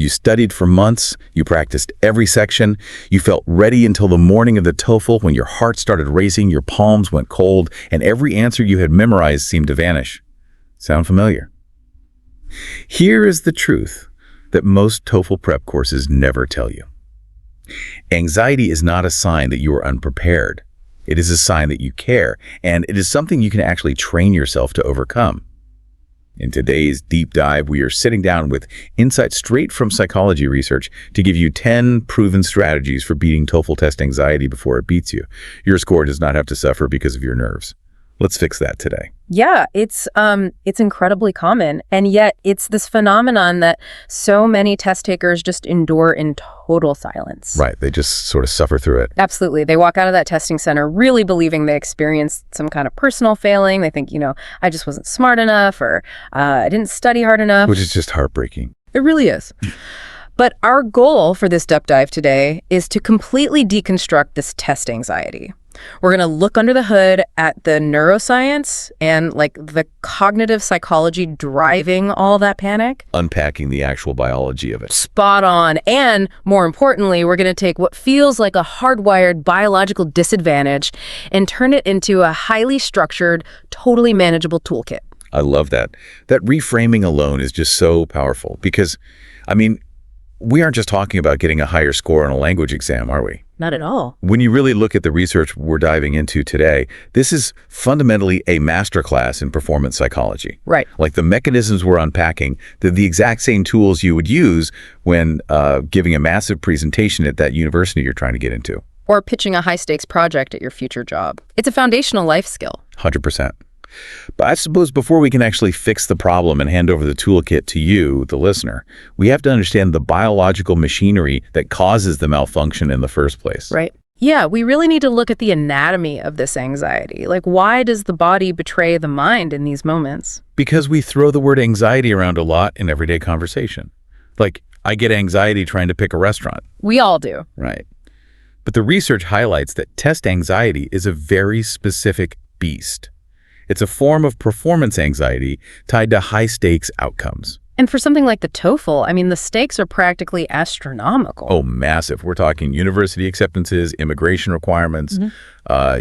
You studied for months, you practiced every section, you felt ready until the morning of the TOEFL when your heart started racing, your palms went cold, and every answer you had memorized seemed to vanish. Sound familiar? Here is the truth that most TOEFL prep courses never tell you. Anxiety is not a sign that you are unprepared. It is a sign that you care, and it is something you can actually train yourself to overcome. In today's deep dive, we are sitting down with insights straight from psychology research to give you 10 proven strategies for beating TOEFL test anxiety before it beats you. Your score does not have to suffer because of your nerves. Let's fix that today. Yeah, it's incredibly common. And yet it's this phenomenon that so many test takers just endure in total silence. Right. They just sort of suffer through it. Absolutely. They walk out of that testing center really believing they experienced some kind of personal failing. They think, I just wasn't smart enough, or I didn't study hard enough. Which is just heartbreaking. It really is. But our goal for this deep dive today is to completely deconstruct this test anxiety. We're going to look under the hood at the neuroscience and the cognitive psychology driving all that panic. Unpacking the actual biology of it. Spot on. And more importantly, we're going to take what feels like a hardwired biological disadvantage and turn it into a highly structured, totally manageable toolkit. I love that. That reframing alone is just so powerful because, we aren't just talking about getting a higher score on a language exam, are we? Not at all. When you really look at the research we're diving into today, this is fundamentally a masterclass in performance psychology. Right. Like the mechanisms we're unpacking, they're the exact same tools you would use when giving a massive presentation at that university you're trying to get into. Or pitching a high-stakes project at your future job. It's a foundational life skill. 100%. But I suppose before we can actually fix the problem and hand over the toolkit to you, the listener, we have to understand the biological machinery that causes the malfunction in the first place. Right. Yeah, we really need to look at the anatomy of this anxiety. Why does the body betray the mind in these moments? Because we throw the word anxiety around a lot in everyday conversation. I get anxiety trying to pick a restaurant. We all do. Right. But the research highlights that test anxiety is a very specific beast. It's a form of performance anxiety tied to high-stakes outcomes. And for something like the TOEFL, the stakes are practically astronomical. Oh, massive. We're talking university acceptances, immigration requirements,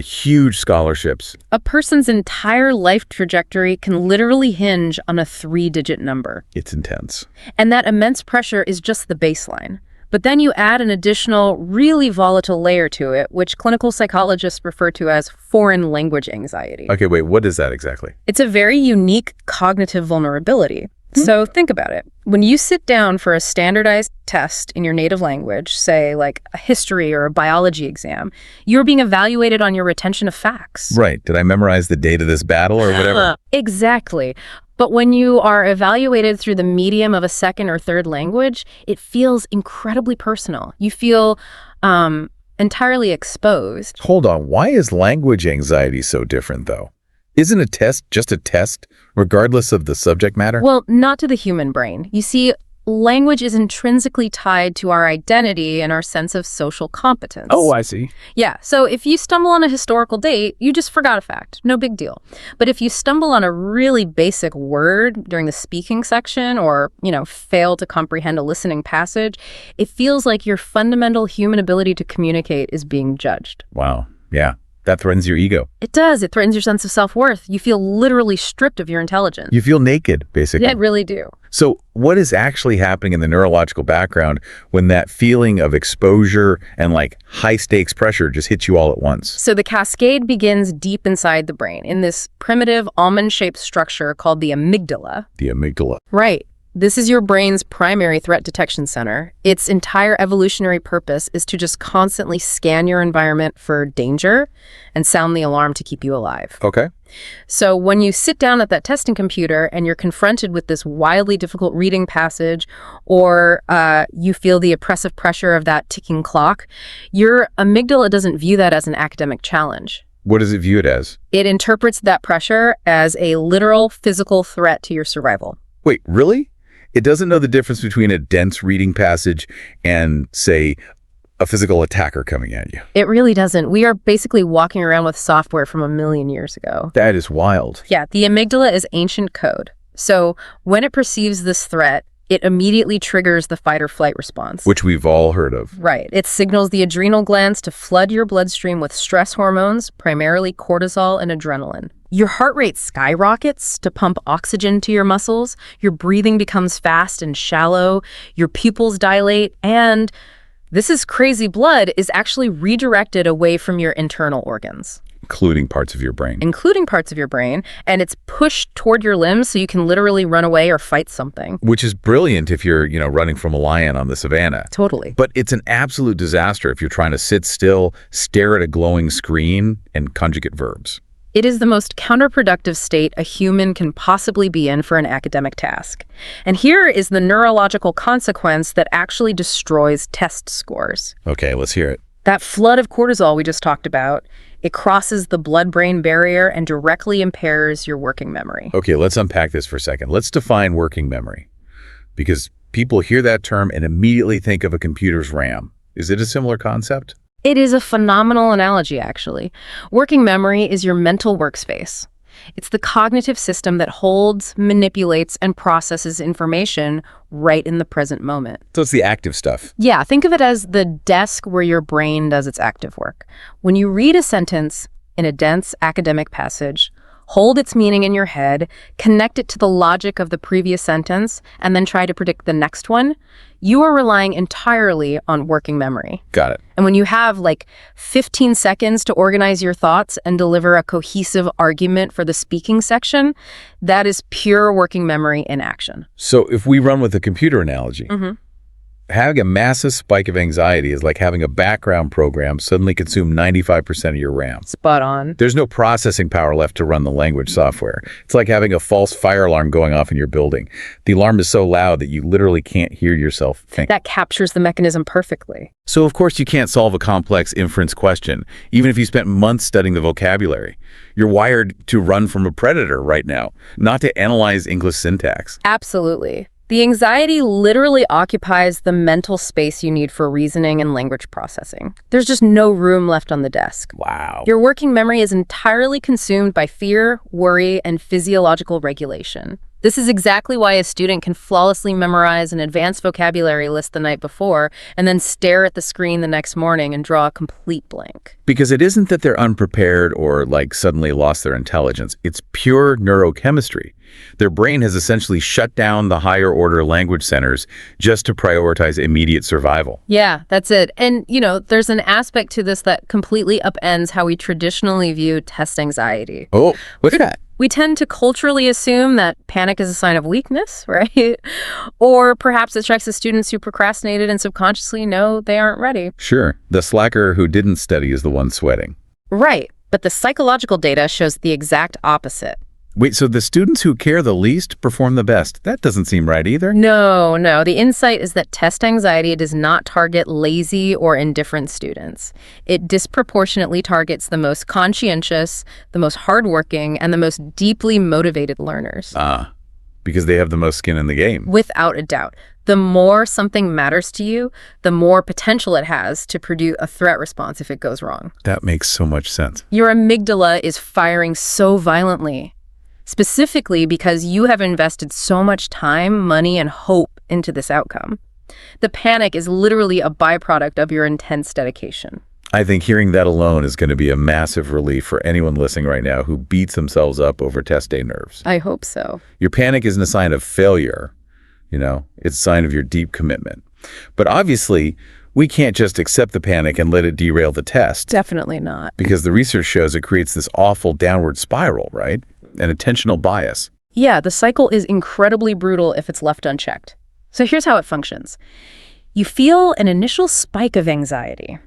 huge scholarships. A person's entire life trajectory can literally hinge on a 3-digit number. It's intense. And that immense pressure is just the baseline. But then you add an additional, really volatile layer to it, which clinical psychologists refer to as foreign language anxiety. Okay, wait, what is that exactly? It's a very unique cognitive vulnerability. So think about it. When you sit down for a standardized test in your native language, say a history or a biology exam, you're being evaluated on your retention of facts. Right. Did I memorize the date of this battle or whatever? Exactly. But when you are evaluated through the medium of a second or third language, it feels incredibly personal. You feel entirely exposed. Hold on. Why is language anxiety so different, though? Isn't a test just a test, regardless of the subject matter? Well, not to the human brain. You see, language is intrinsically tied to our identity and our sense of social competence. Oh, I see. Yeah, so if you stumble on a historical date, you just forgot a fact. No big deal. But if you stumble on a really basic word during the speaking section or, fail to comprehend a listening passage, it feels like your fundamental human ability to communicate is being judged. Wow. Yeah. That threatens your ego. It does. It threatens your sense of self-worth. You feel literally stripped of your intelligence. You feel naked, basically. Yeah, I really do. So what is actually happening in the neurological background when that feeling of exposure and high-stakes pressure just hits you all at once? So the cascade begins deep inside the brain in this primitive almond-shaped structure called the amygdala. The amygdala. Right. This is your brain's primary threat detection center. Its entire evolutionary purpose is to just constantly scan your environment for danger and sound the alarm to keep you alive. Okay. So when you sit down at that testing computer and you're confronted with this wildly difficult reading passage, or you feel the oppressive pressure of that ticking clock, your amygdala doesn't view that as an academic challenge. What does it view it as? It interprets that pressure as a literal physical threat to your survival. Wait, really? It doesn't know the difference between a dense reading passage and, say, a physical attacker coming at you. It really doesn't. We are basically walking around with software from 1,000,000 years ago. That is wild. Yeah, the amygdala is ancient code. So when it perceives this threat, it immediately triggers the fight or flight response. Which we've all heard of. Right. It signals the adrenal glands to flood your bloodstream with stress hormones, primarily cortisol and adrenaline. Your heart rate skyrockets to pump oxygen to your muscles, your breathing becomes fast and shallow, your pupils dilate, and this is crazy blood is actually redirected away from your internal organs. Including parts of your brain. And it's pushed toward your limbs so you can literally run away or fight something. Which is brilliant if you're, running from a lion on the savannah. Totally. But it's an absolute disaster if you're trying to sit still, stare at a glowing screen, and conjugate verbs. It is the most counterproductive state a human can possibly be in for an academic task. And here is the neurological consequence that actually destroys test scores. Okay, let's hear it. That flood of cortisol we just talked about, it crosses the blood-brain barrier and directly impairs your working memory. Okay, let's unpack this for a second. Let's define working memory. Because people hear that term and immediately think of a computer's RAM. Is it a similar concept? It is a phenomenal analogy, actually. Working memory is your mental workspace. It's the cognitive system that holds, manipulates, and processes information right in the present moment. So it's the active stuff. Yeah, think of it as the desk where your brain does its active work. When you read a sentence in a dense academic passage, hold its meaning in your head, connect it to the logic of the previous sentence, and then try to predict the next one, you are relying entirely on working memory. Got it. And when you have 15 seconds to organize your thoughts and deliver a cohesive argument for the speaking section, that is pure working memory in action. So if we run with the computer analogy, having a massive spike of anxiety is like having a background program suddenly consume 95% of your RAM. Spot on. There's no processing power left to run the language software. It's like having a false fire alarm going off in your building. The alarm is so loud that you literally can't hear yourself think. That captures the mechanism perfectly. So of course you can't solve a complex inference question, even if you spent months studying the vocabulary. You're wired to run from a predator right now, not to analyze English syntax. Absolutely. The anxiety literally occupies the mental space you need for reasoning and language processing. There's just no room left on the desk. Wow. Your working memory is entirely consumed by fear, worry, and physiological regulation. This is exactly why a student can flawlessly memorize an advanced vocabulary list the night before and then stare at the screen the next morning and draw a complete blank. Because it isn't that they're unprepared or suddenly lost their intelligence. It's pure neurochemistry. Their brain has essentially shut down the higher order language centers just to prioritize immediate survival. Yeah, that's it. And, there's an aspect to this that completely upends how we traditionally view test anxiety. Oh, look at that. We tend to culturally assume that panic is a sign of weakness, right? Or perhaps it strikes the students who procrastinated and subconsciously know they aren't ready. Sure. The slacker who didn't study is the one sweating. Right. But the psychological data shows the exact opposite. Wait, so the students who care the least perform the best? That doesn't seem right either. No. The insight is that test anxiety does not target lazy or indifferent students. It disproportionately targets the most conscientious, the most hardworking, and the most deeply motivated learners. Because they have the most skin in the game. Without a doubt. The more something matters to you, the more potential it has to produce a threat response if it goes wrong. That makes so much sense. Your amygdala is firing so violently. Specifically because you have invested so much time, money, and hope into this outcome. The panic is literally a byproduct of your intense dedication. I think hearing that alone is going to be a massive relief for anyone listening right now who beats themselves up over test day nerves. I hope so. Your panic isn't a sign of failure, it's a sign of your deep commitment. But obviously, we can't just accept the panic and let it derail the test. Definitely not. Because the research shows it creates this awful downward spiral, right? An attentional bias. Yeah, the cycle is incredibly brutal if it's left unchecked. So here's how it functions. You feel an initial spike of anxiety,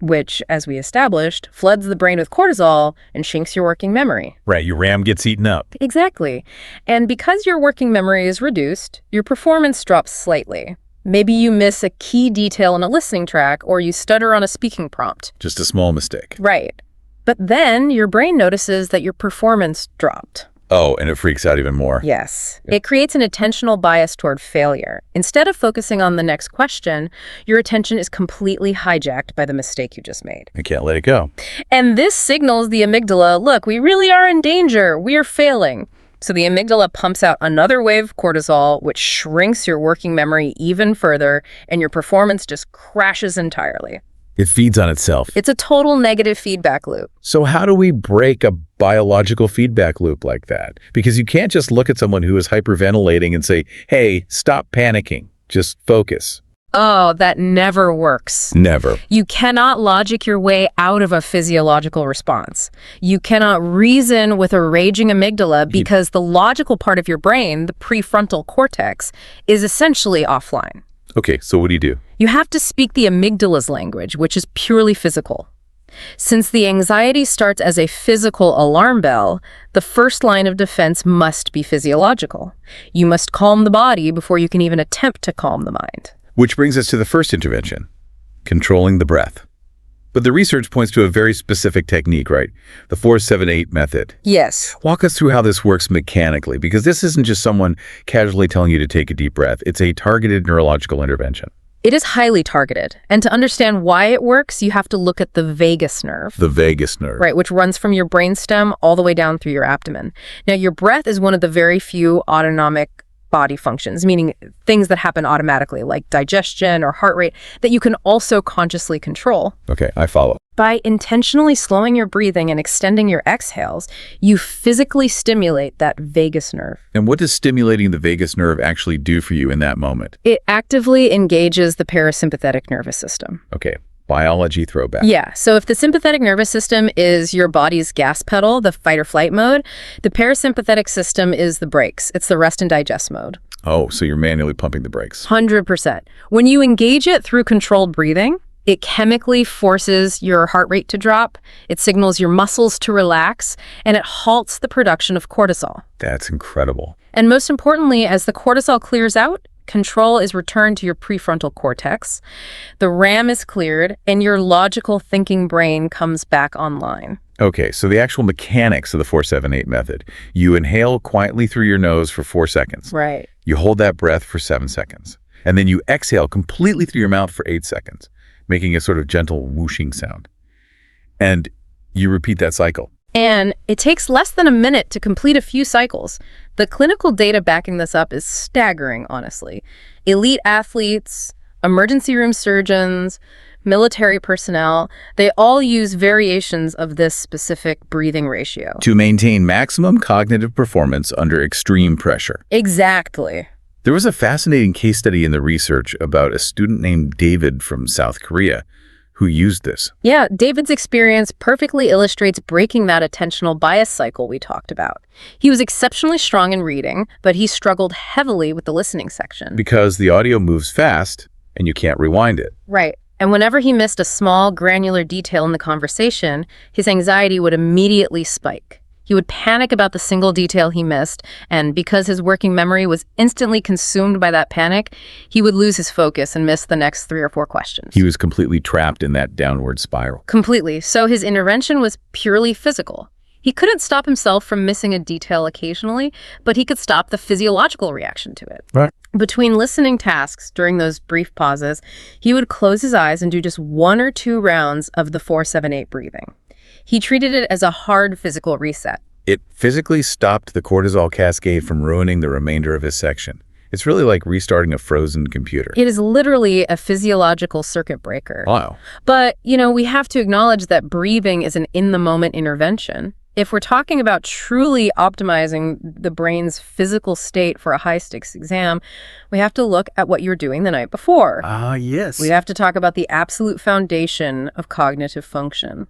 which, as we established, floods the brain with cortisol and shinks your working memory. Right, your RAM gets eaten up. Exactly. And because your working memory is reduced, your performance drops slightly. Maybe you miss a key detail in a listening track, or you stutter on a speaking prompt. Just a small mistake. Right. But then your brain notices that your performance dropped. Oh, and it freaks out even more. Yes. It creates an attentional bias toward failure. Instead of focusing on the next question, your attention is completely hijacked by the mistake you just made. I can't let it go. And this signals the amygdala, look, we really are in danger. We are failing. So the amygdala pumps out another wave of cortisol, which shrinks your working memory even further, and your performance just crashes entirely. It feeds on itself. It's a total negative feedback loop. So how do we break a biological feedback loop like that? Because you can't just look at someone who is hyperventilating and say, hey, stop panicking. Just focus. Oh, that never works. Never. You cannot logic your way out of a physiological response. You cannot reason with a raging amygdala because the logical part of your brain, the prefrontal cortex, is essentially offline. Okay, so what do? You have to speak the amygdala's language, which is purely physical. Since the anxiety starts as a physical alarm bell, the first line of defense must be physiological. You must calm the body before you can even attempt to calm the mind. Which brings us to the first intervention, controlling the breath. But the research points to a very specific technique, right? The 4-7-8 method. Yes. Walk us through how this works mechanically, because this isn't just someone casually telling you to take a deep breath. It's a targeted neurological intervention. It is highly targeted. And to understand why it works, you have to look at the vagus nerve. The vagus nerve. Right, which runs from your brainstem all the way down through your abdomen. Now, your breath is one of the very few autonomic body functions, meaning things that happen automatically, like digestion or heart rate, that you can also consciously control. Okay, I follow. By intentionally slowing your breathing and extending your exhales, you physically stimulate that vagus nerve. And what does stimulating the vagus nerve actually do for you in that moment? It actively engages the parasympathetic nervous system. Okay, biology throwback. Yeah, so if the sympathetic nervous system is your body's gas pedal, the fight or flight mode, the parasympathetic system is the brakes. It's the rest and digest mode. Oh, so you're manually pumping the brakes. 100%. When you engage it through controlled breathing, it chemically forces your heart rate to drop, it signals your muscles to relax, and it halts the production of cortisol. That's incredible. And most importantly, as the cortisol clears out, control is returned to your prefrontal cortex, the RAM is cleared, and your logical thinking brain comes back online. Okay, so the actual mechanics of the 4-7-8 method. You inhale quietly through your nose for 4 seconds. Right. You hold that breath for 7 seconds. And then you exhale completely through your mouth for 8 seconds, making a sort of gentle whooshing sound. And you repeat that cycle. And it takes less than a minute to complete a few cycles. The clinical data backing this up is staggering, honestly. Elite athletes, emergency room surgeons, military personnel, they all use variations of this specific breathing ratio. To maintain maximum cognitive performance under extreme pressure. Exactly. There was a fascinating case study in the research about a student named David from South Korea who used this. Yeah, David's experience perfectly illustrates breaking that attentional bias cycle we talked about. He was exceptionally strong in reading, but he struggled heavily with the listening section. Because the audio moves fast and you can't rewind it. Right. And whenever he missed a small, granular detail in the conversation, his anxiety would immediately spike. He would panic about the single detail he missed, and because his working memory was instantly consumed by that panic, he would lose his focus and miss the next 3 or 4 questions. He was completely trapped in that downward spiral. Completely. So his intervention was purely physical. He couldn't stop himself from missing a detail occasionally, but he could stop the physiological reaction to it. Right. Between listening tasks during those brief pauses, he would close his eyes and do just 1 or 2 rounds of the 4-7-8 breathing. He treated it as a hard physical reset. It physically stopped the cortisol cascade from ruining the remainder of his section. It's really like restarting a frozen computer. It is literally a physiological circuit breaker. Wow. But, we have to acknowledge that breathing is an in-the-moment intervention. If we're talking about truly optimizing the brain's physical state for a high-stakes exam, we have to look at what you're doing the night before. Yes. We have to talk about the absolute foundation of cognitive function.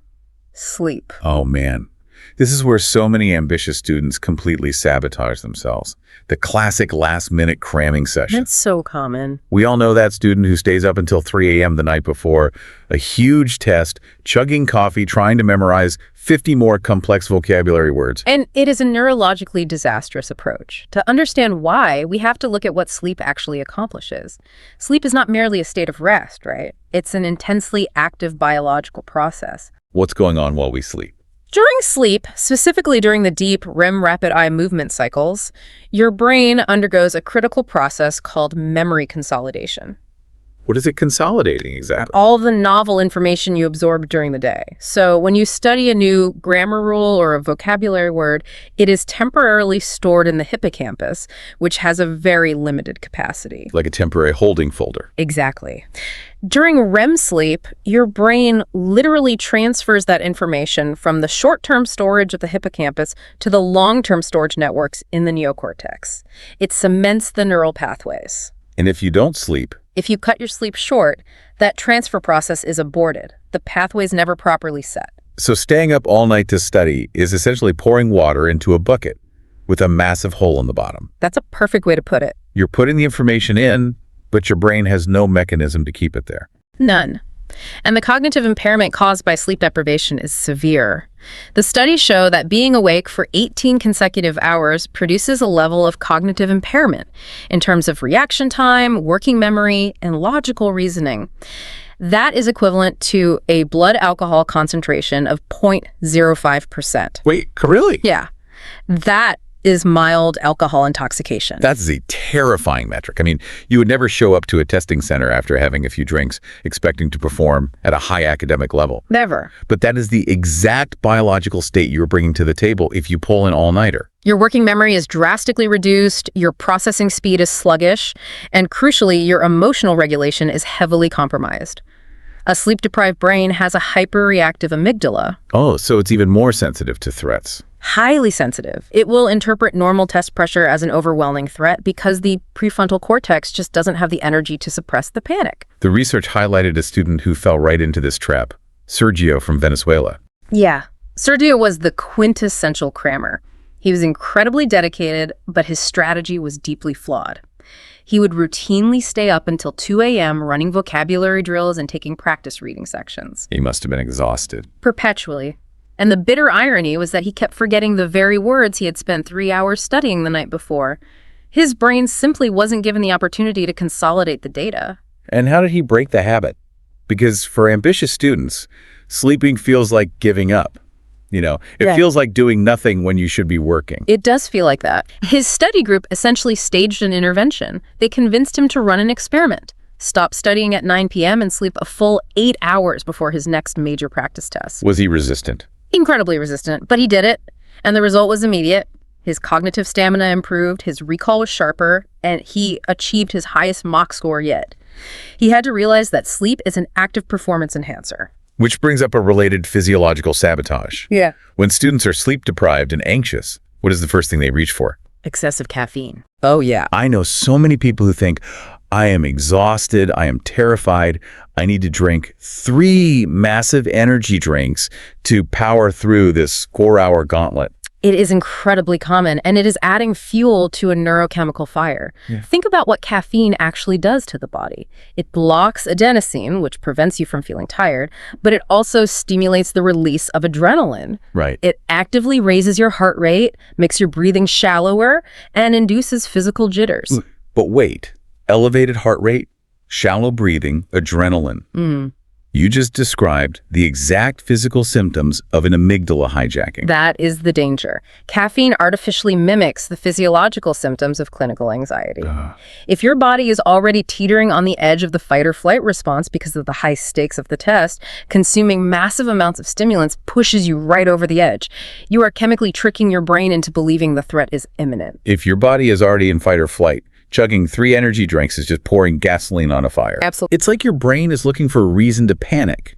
Sleep. Oh, man. This is where so many ambitious students completely sabotage themselves. The classic last-minute cramming session. That's so common. We all know that student who stays up until 3 a.m. the night before a huge test, chugging coffee, trying to memorize 50 more complex vocabulary words. And it is a neurologically disastrous approach. To understand why, we have to look at what sleep actually accomplishes. Sleep is not merely a state of rest, right? It's an intensely active biological process. What's going on while we sleep? During sleep, specifically during the deep REM rapid eye movement cycles, your brain undergoes a critical process called memory consolidation. What is it consolidating exactly? All the novel information you absorbed during the day. So when you study a new grammar rule or a vocabulary word, it is temporarily stored in the hippocampus, which has a very limited capacity. Like a temporary holding folder. Exactly. During REM sleep, your brain literally transfers that information from the short-term storage of the hippocampus to the long-term storage networks in the neocortex. It cements the neural pathways. And if you don't sleep, If you cut your sleep short, that transfer process is aborted. The pathway's never properly set. so staying up all night to study is essentially pouring water into a bucket with a massive hole in the bottom. That's a perfect way to put it. You're putting the information in, but your brain has no mechanism to keep it there. None. And the cognitive impairment caused by sleep deprivation is severe. The studies show that being awake for 18 consecutive hours produces a level of cognitive impairment in terms of reaction time, working memory, and logical reasoning. That is equivalent to a blood alcohol concentration of 0.05%. Wait, really? Yeah, that is mild alcohol intoxication. That's a terrifying metric. I mean, you would never show up to a testing center after having a few drinks expecting to perform at a high academic level. Never. But that is the exact biological state you're bringing to the table if you pull an all-nighter. Your working memory is drastically reduced, your processing speed is sluggish, and crucially, your emotional regulation is heavily compromised. A sleep-deprived brain has a hyperreactive amygdala. Oh, so it's even more sensitive to threats. Highly sensitive. It will interpret normal test pressure as an overwhelming threat because the prefrontal cortex just doesn't have the energy to suppress the panic. The research highlighted a student who fell right into this trap, Sergio from Venezuela. Yeah. Sergio was the quintessential crammer. He was incredibly dedicated, but his strategy was deeply flawed. He would routinely stay up until 2 a.m. running vocabulary drills and taking practice reading sections. He must have been exhausted. Perpetually. And the bitter irony was that he kept forgetting the very words he had spent 3 hours studying the night before. His brain simply wasn't given the opportunity to consolidate the data. And how did he break the habit? Because for ambitious students, sleeping feels like giving up. It feels like doing nothing when you should be working. It does feel like that. His study group essentially staged an intervention. They convinced him to run an experiment. Stop studying at 9 p.m. and sleep a full 8 hours before his next major practice test. Was he resistant? Incredibly resistant, but he did it. And the result was immediate. His cognitive stamina improved, his recall was sharper, and he achieved his highest mock score yet. He had to realize that sleep is an active performance enhancer. Which brings up a related physiological sabotage. Yeah. When students are sleep deprived and anxious, what is the first thing they reach for? Excessive caffeine. Oh, yeah. I know so many people who think, I am exhausted, I am terrified, I need to drink 3 massive energy drinks to power through this 4-hour gauntlet. It is incredibly common, and it is adding fuel to a neurochemical fire. Yeah. Think about what caffeine actually does to the body. It blocks adenosine, which prevents you from feeling tired, but it also stimulates the release of adrenaline. Right. It actively raises your heart rate, makes your breathing shallower, and induces physical jitters. But wait, elevated heart rate, shallow breathing, adrenaline. You just described the exact physical symptoms of an amygdala hijacking. That is the danger. Caffeine artificially mimics the physiological symptoms of clinical anxiety. If your body is already teetering on the edge of the fight or flight response because of the high stakes of the test, consuming massive amounts of stimulants pushes you right over the edge. You are chemically tricking your brain into believing the threat is imminent. If your body is already in fight or flight, chugging 3 energy drinks is just pouring gasoline on a fire. Absolutely. It's like your brain is looking for a reason to panic,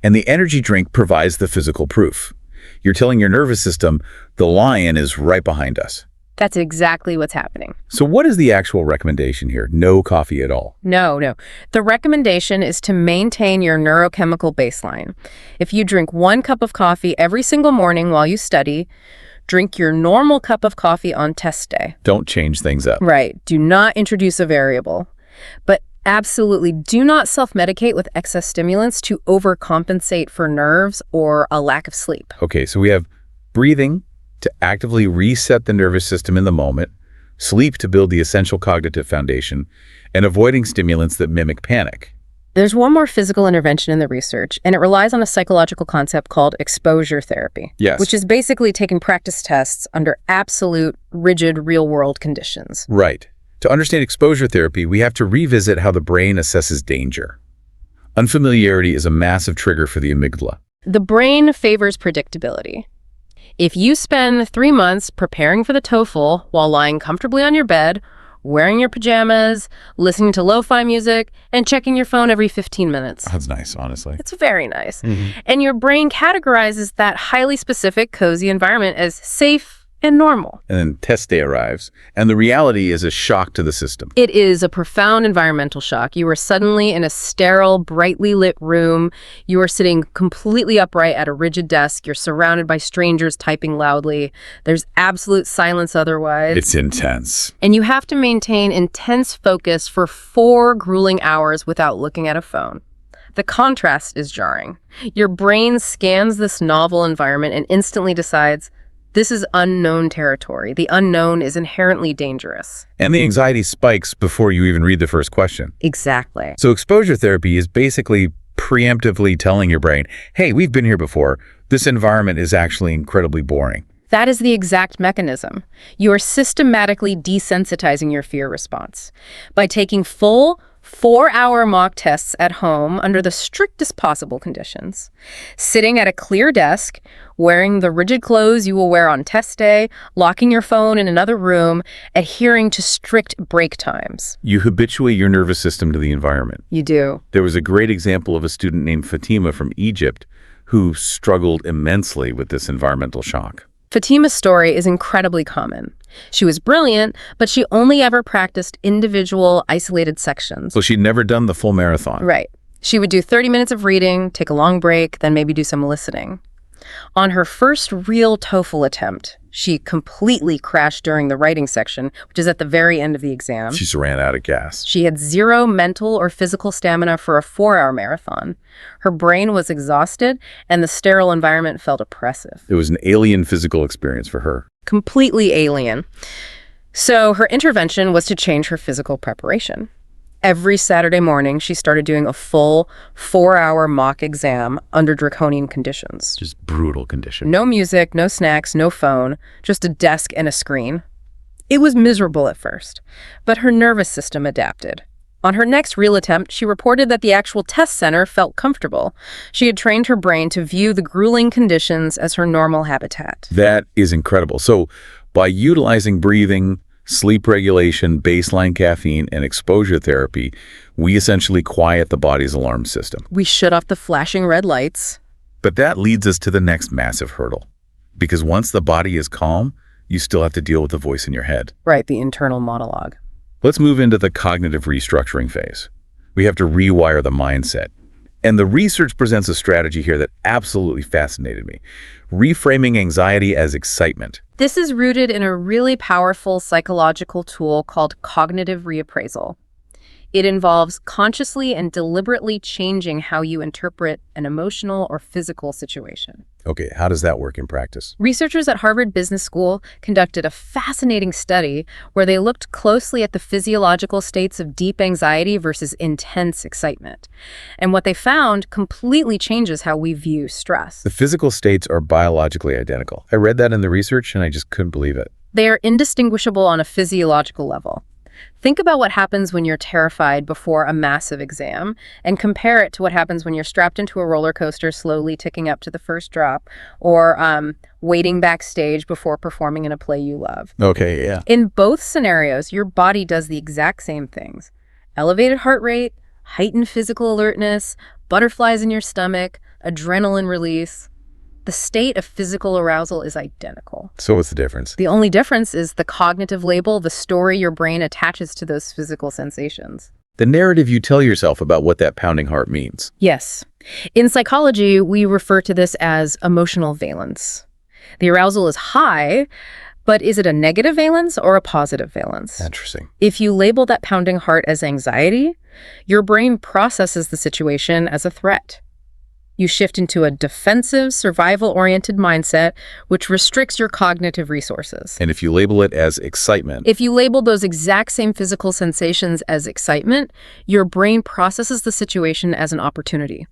and the energy drink provides the physical proof. You're telling your nervous system, the lion is right behind us. That's exactly what's happening. So what is the actual recommendation here? No coffee at all. No. The recommendation is to maintain your neurochemical baseline. If you drink 1 cup of coffee every single morning while you study, drink your normal cup of coffee on test day. Don't change things up. Right. Do not introduce a variable. But absolutely do not self-medicate with excess stimulants to overcompensate for nerves or a lack of sleep. Okay, so we have breathing to actively reset the nervous system in the moment, sleep to build the essential cognitive foundation, and avoiding stimulants that mimic panic. There's one more physical intervention in the research, and it relies on a psychological concept called exposure therapy. Yes. Which is basically taking practice tests under absolute, rigid, real-world conditions. Right. To understand exposure therapy, we have to revisit how the brain assesses danger. Unfamiliarity is a massive trigger for the amygdala. The brain favors predictability. If you spend 3 months preparing for the TOEFL while lying comfortably on your bed, wearing your pajamas, listening to lo-fi music, and checking your phone every 15 minutes. That's nice, honestly. It's very nice. And your brain categorizes that highly specific, cozy environment as safe and normal. And then test day arrives, and the reality is a shock to the system. It is a profound environmental shock. You are suddenly in a sterile, brightly lit room. You are sitting completely upright at a rigid desk. You're surrounded by strangers typing loudly. There's absolute silence otherwise. It's intense. And you have to maintain intense focus for 4 grueling hours without looking at a phone. The contrast is jarring. Your brain scans this novel environment and instantly decides, this is unknown territory. The unknown is inherently dangerous. And the anxiety spikes before you even read the first question. Exactly. So exposure therapy is basically preemptively telling your brain, hey, we've been here before. This environment is actually incredibly boring. That is the exact mechanism. You are systematically desensitizing your fear response. By taking full 4-hour mock tests at home under the strictest possible conditions, sitting at a clear desk, wearing the rigid clothes you will wear on test day, locking your phone in another room, adhering to strict break times. You habituate your nervous system to the environment. You do. There was a great example of a student named Fatima from Egypt who struggled immensely with this environmental shock. Fatima's story is incredibly common. She was brilliant, but she only ever practiced individual, isolated sections. So she'd never done the full marathon. Right. She would do 30 minutes of reading, take a long break, then maybe do some listening. On her first real TOEFL attempt, she completely crashed during the writing section, which is at the very end of the exam. She just ran out of gas. She had 0 mental or physical stamina for a 4-hour marathon. Her brain was exhausted, and the sterile environment felt oppressive. It was an alien physical experience for her. Completely alien. So her intervention was to change her physical preparation. Every Saturday morning, she started doing a full 4-hour mock exam under draconian conditions. Just brutal condition. No music, no snacks, no phone, just a desk and a screen. It was miserable at first, but her nervous system adapted. On her next real attempt, she reported that the actual test center felt comfortable. She had trained her brain to view the grueling conditions as her normal habitat. That is incredible. So by utilizing breathing, sleep regulation, baseline caffeine, and exposure therapy, we essentially quiet the body's alarm system. We shut off the flashing red lights. But that leads us to the next massive hurdle. Because once the body is calm, you still have to deal with the voice in your head. Right, the internal monologue. Let's move into the cognitive restructuring phase. We have to rewire the mindset. And the research presents a strategy here that absolutely fascinated me. Reframing anxiety as excitement. This is rooted in a really powerful psychological tool called cognitive reappraisal. It involves consciously and deliberately changing how you interpret an emotional or physical situation. Okay, how does that work in practice? Researchers at Harvard Business School conducted a fascinating study where they looked closely at the physiological states of deep anxiety versus intense excitement. And what they found completely changes how we view stress. The physical states are biologically identical. I read that in the research and I just couldn't believe it. They are indistinguishable on a physiological level. Think about what happens when you're terrified before a massive exam and compare it to what happens when you're strapped into a roller coaster slowly ticking up to the first drop or waiting backstage before performing in a play you love. Okay, yeah. In both scenarios, your body does the exact same things. Elevated heart rate, heightened physical alertness, butterflies in your stomach, adrenaline release. The state of physical arousal is identical. So what's the difference? The only difference is the cognitive label, the story your brain attaches to those physical sensations. The narrative you tell yourself about what that pounding heart means. Yes. In psychology, we refer to this as emotional valence. The arousal is high, but is it a negative valence or a positive valence? Interesting. If you label that pounding heart as anxiety, your brain processes the situation as a threat. You shift into a defensive, survival-oriented mindset, which restricts your cognitive resources. And if you label it as excitement, If you label those exact same physical sensations as excitement, your brain processes the situation as an opportunity.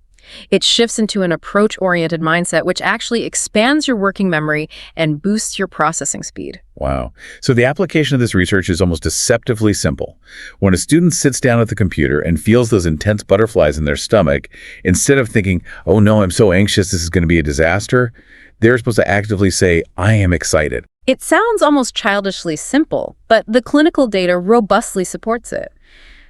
It shifts into an approach-oriented mindset, which actually expands your working memory and boosts your processing speed. Wow. So the application of this research is almost deceptively simple. When a student sits down at the computer and feels those intense butterflies in their stomach, instead of thinking, oh no, I'm so anxious, this is going to be a disaster, they're supposed to actively say, I am excited. It sounds almost childishly simple, but the clinical data robustly supports it.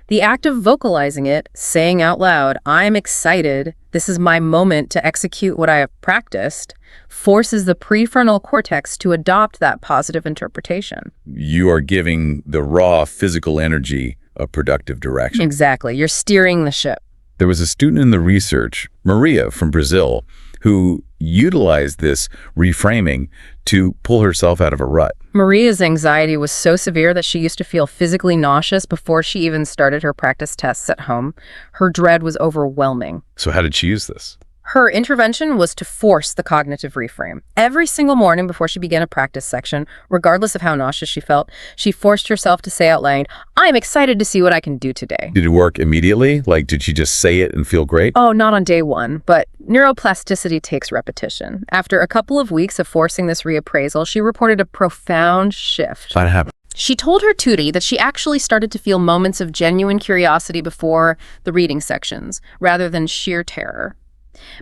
The act of vocalizing it, saying out loud, I'm excited, this is my moment to execute what I have practiced, forces the prefrontal cortex to adopt that positive interpretation. You are giving the raw physical energy a productive direction. Exactly. You're steering the ship. There was a student in the research, Maria from Brazil, who utilized this reframing to pull herself out of a rut. Maria's anxiety was so severe that she used to feel physically nauseous before she even started her practice tests at home. Her dread was overwhelming. So how did she use this? Her intervention was to force the cognitive reframe. Every single morning before she began a practice section, regardless of how nauseous she felt, she forced herself to say out loud, I'm excited to see what I can do today. Did it work immediately? Like, did she just say it and feel great? Oh, not on day one, but neuroplasticity takes repetition. After a couple of weeks of forcing this reappraisal, she reported a profound shift. What happened? She told her tutor that she actually started to feel moments of genuine curiosity before the reading sections, rather than sheer terror.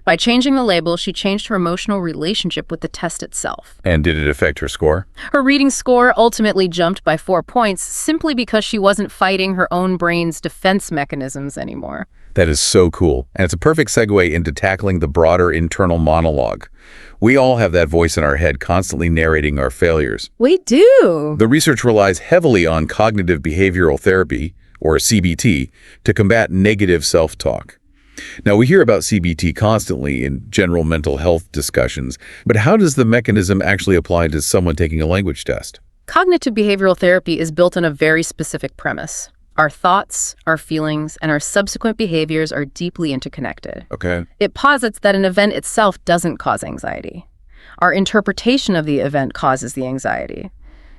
By changing the label, she changed her emotional relationship with the test itself. And did it affect her score? Her reading score ultimately jumped by 4 points simply because she wasn't fighting her own brain's defense mechanisms anymore. That is so cool. And it's a perfect segue into tackling the broader internal monologue. We all have that voice in our head constantly narrating our failures. We do. The research relies heavily on cognitive behavioral therapy, or CBT, to combat negative self-talk. Now, we hear about CBT constantly in general mental health discussions, but how does the mechanism actually apply to someone taking a language test? Cognitive behavioral therapy is built on a very specific premise. Our thoughts, our feelings, and our subsequent behaviors are deeply interconnected. Okay. It posits that an event itself doesn't cause anxiety. Our interpretation of the event causes the anxiety.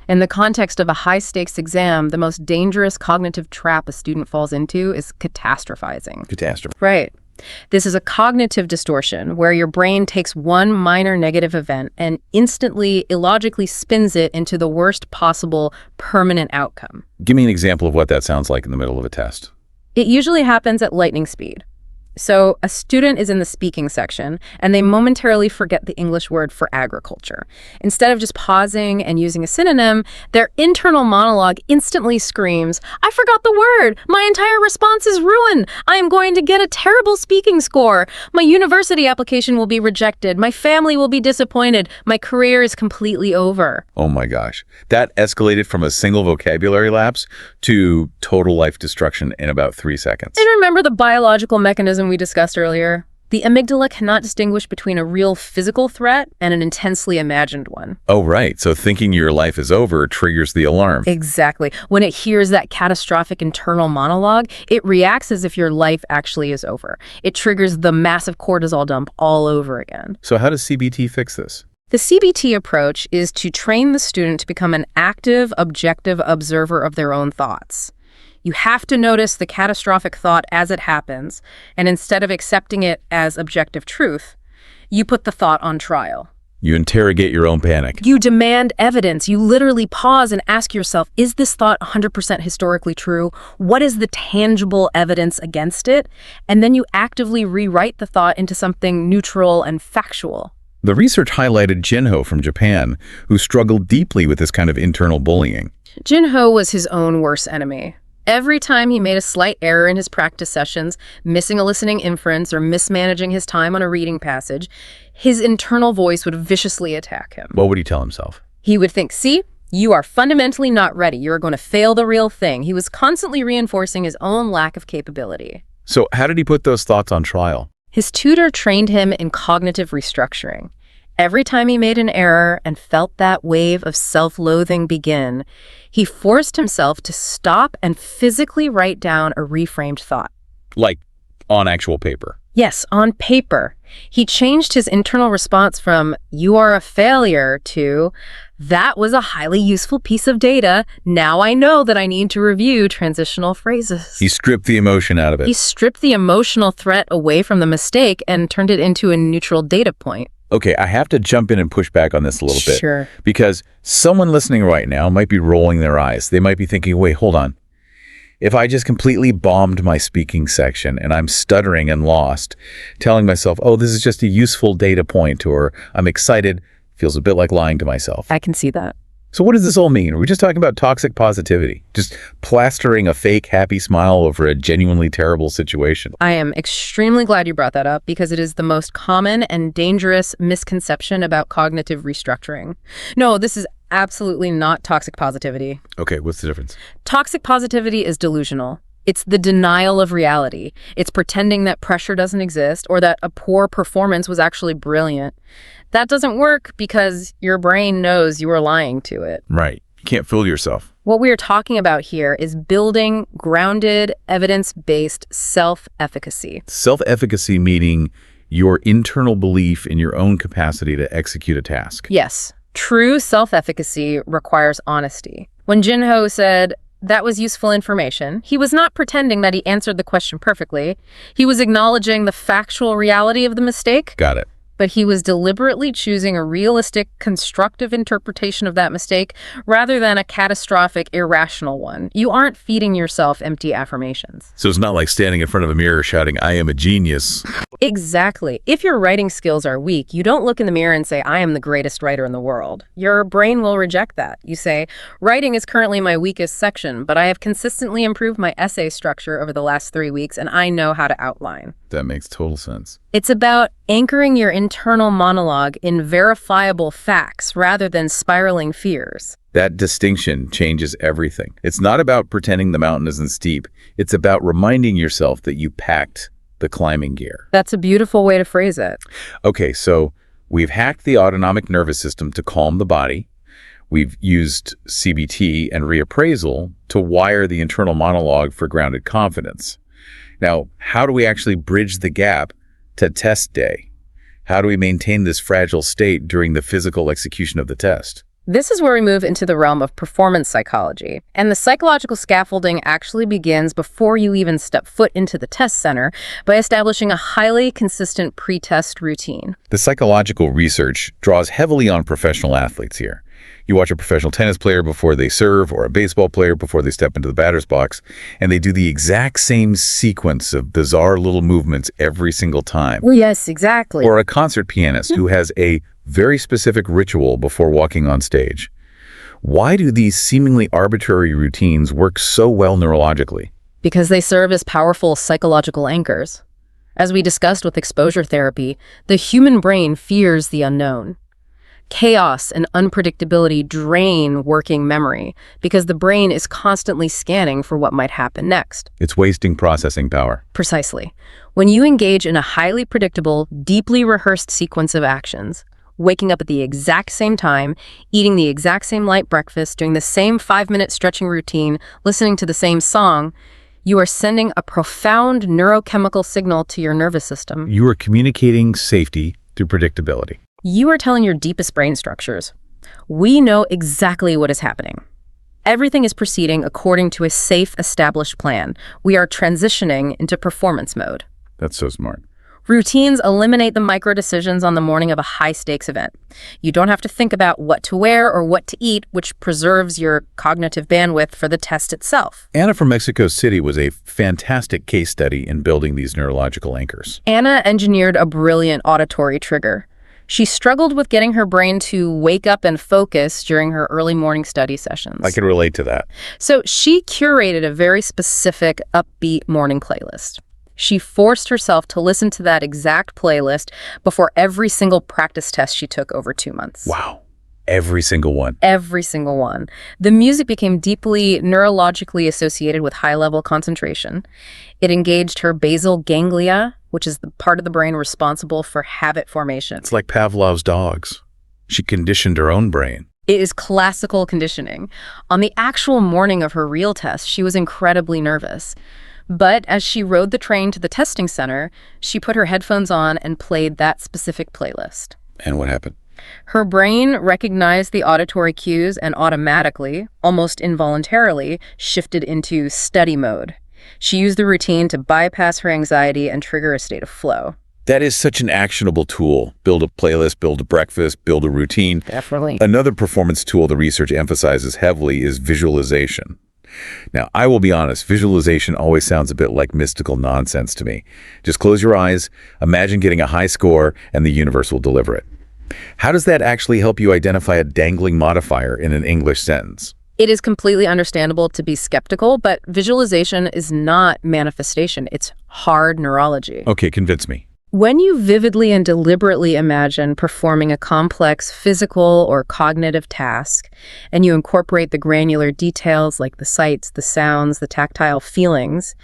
In the context of a high-stakes exam, the most dangerous cognitive trap a student falls into is catastrophizing. Catastrophe. Right. This is a cognitive distortion where your brain takes one minor negative event and instantly, illogically spins it into the worst possible permanent outcome. Give me an example of what that sounds like in the middle of a test. It usually happens at lightning speed. So a student is in the speaking section and they momentarily forget the English word for agriculture. Instead of just pausing and using a synonym, their internal monologue instantly screams, I forgot the word! My entire response is ruined! I am going to get a terrible speaking score! My university application will be rejected! My family will be disappointed! My career is completely over! Oh my gosh. That escalated from a single vocabulary lapse to total life destruction in about 3 seconds. And remember the biological mechanism we discussed earlier? The amygdala cannot distinguish between a real physical threat and an intensely imagined one. Oh, right. So thinking your life is over triggers the alarm. Exactly. When it hears that catastrophic internal monologue, it reacts as if your life actually is over. It triggers the massive cortisol dump all over again. So how does CBT fix this? The CBT approach is to train the student to become an active, objective observer of their own thoughts. You have to notice the catastrophic thought as it happens, and instead of accepting it as objective truth, you put the thought on trial. You interrogate your own panic. You demand evidence. You literally pause and ask yourself, is this thought 100% historically true? What is the tangible evidence against it? And then you actively rewrite the thought into something neutral and factual. The research highlighted Jinho from Japan, who struggled deeply with this kind of internal bullying. Jinho was his own worst enemy. Every time he made a slight error in his practice sessions, missing a listening inference or mismanaging his time on a reading passage, his internal voice would viciously attack him. What would he tell himself? He would think, see, you are fundamentally not ready. You're going to fail the real thing. He was constantly reinforcing his own lack of capability. So how did he put those thoughts on trial? His tutor trained him in cognitive restructuring. Every time he made an error and felt that wave of self-loathing begin, he forced himself to stop and physically write down a reframed thought. Like On actual paper. Yes, on paper. He changed his internal response from, "You are a failure," to, "That was a highly useful piece of data. Now I know that I need to review transitional phrases." He stripped the emotion out of it. He stripped the emotional threat away from the mistake and turned it into a neutral data point. Okay, I have to jump in and push back on this a little bit. Sure. Because someone listening right now might be rolling their eyes. They might be thinking, wait, hold on. If I just completely bombed my speaking section and I'm stuttering and lost, telling myself, oh, this is just a useful data point, or I'm excited, feels a bit like lying to myself. I can see that. So what does this all mean? Are we just talking about toxic positivity? Just plastering a fake happy smile over a genuinely terrible situation? I am extremely glad you brought that up because it is the most common and dangerous misconception about cognitive restructuring. No, this is absolutely not toxic positivity. Okay, what's the difference? Toxic positivity is delusional. It's the denial of reality. It's pretending that pressure doesn't exist or that a poor performance was actually brilliant. That doesn't work because your brain knows you are lying to it. Right. You can't fool yourself. What we are talking about here is building grounded, evidence-based self-efficacy. Self-efficacy meaning your internal belief in your own capacity to execute a task. Yes, true self-efficacy requires honesty. When Jinho said, "That was useful information," he was not pretending that he answered the question perfectly. He was acknowledging the factual reality of the mistake. Got it. But he was deliberately choosing a realistic, constructive interpretation of that mistake rather than a catastrophic, irrational one. You aren't feeding yourself empty affirmations. So it's not like standing in front of a mirror shouting, I am a genius. Exactly. If your writing skills are weak, you don't look in the mirror and say, "I am the greatest writer in the world." Your brain will reject that. You say, "Writing is currently my weakest section, but I have consistently improved my essay structure over the last 3 weeks, and I know how to outline." That makes total sense. It's about anchoring your internal monologue in verifiable facts rather than spiraling fears. That distinction changes everything. It's not about pretending the mountain isn't steep. It's about reminding yourself that you packed the climbing gear. That's a beautiful way to phrase it. Okay, so we've hacked the autonomic nervous system to calm the body. We've used CBT and reappraisal to wire the internal monologue for grounded confidence. Now, how do we actually bridge the gap to test day? How do we maintain this fragile state during the physical execution of the test? This is where we move into the realm of performance psychology. And the psychological scaffolding actually begins before you even step foot into the test center by establishing a highly consistent pre-test routine. The psychological research draws heavily on professional athletes here. You watch a professional tennis player before they serve or a baseball player before they step into the batter's box, and they do the exact same sequence of bizarre little movements every single time. Well, yes, exactly. Or a concert pianist who has a very specific ritual before walking on stage. Why do these seemingly arbitrary routines work so well neurologically? Because they serve as powerful psychological anchors. As we discussed with exposure therapy, the human brain fears the unknown. Chaos and unpredictability drain working memory because the brain is constantly scanning for what might happen next. It's wasting processing power. Precisely. When you engage in a highly predictable, deeply rehearsed sequence of actions, waking up at the exact same time, eating the exact same light breakfast, doing the same 5-minute stretching routine, listening to the same song, you are sending a profound neurochemical signal to your nervous system. You are communicating safety through predictability. You are telling your deepest brain structures, we know exactly what is happening. Everything is proceeding according to a safe, established plan. We are transitioning into performance mode. That's so smart. Routines eliminate the micro decisions on the morning of a high-stakes event. You don't have to think about what to wear or what to eat, which preserves your cognitive bandwidth for the test itself. Anna from Mexico City was a fantastic case study in building these neurological anchors. Anna engineered a brilliant auditory trigger. She struggled with getting her brain to wake up and focus during her early morning study sessions. I can relate to that. So she curated a very specific, upbeat morning playlist. She forced herself to listen to that exact playlist before every single practice test she took over 2 months. Wow. Every single one. Every single one. The music became deeply neurologically associated with high-level concentration. It engaged her basal ganglia, which is the part of the brain responsible for habit formation. It's like Pavlov's dogs. She conditioned her own brain. It is classical conditioning. On the actual morning of her real test, she was incredibly nervous. But as she rode the train to the testing center, she put her headphones on and played that specific playlist. And what happened? Her brain recognized the auditory cues and automatically, almost involuntarily, shifted into study mode. She used the routine to bypass her anxiety and trigger a state of flow. That is such an actionable tool. Build a playlist, build a breakfast, build a routine. Definitely. Another performance tool the research emphasizes heavily is visualization. Now, I will be honest, visualization always sounds a bit like mystical nonsense to me. Just close your eyes, imagine getting a high score, and the universe will deliver it. How does that actually help you identify a dangling modifier in an English sentence? It is completely understandable to be skeptical, but visualization is not manifestation. It's hard neurology. Okay, convince me. When you vividly and deliberately imagine performing a complex physical or cognitive task, and you incorporate the granular details like the sights, the sounds, the tactile feelings,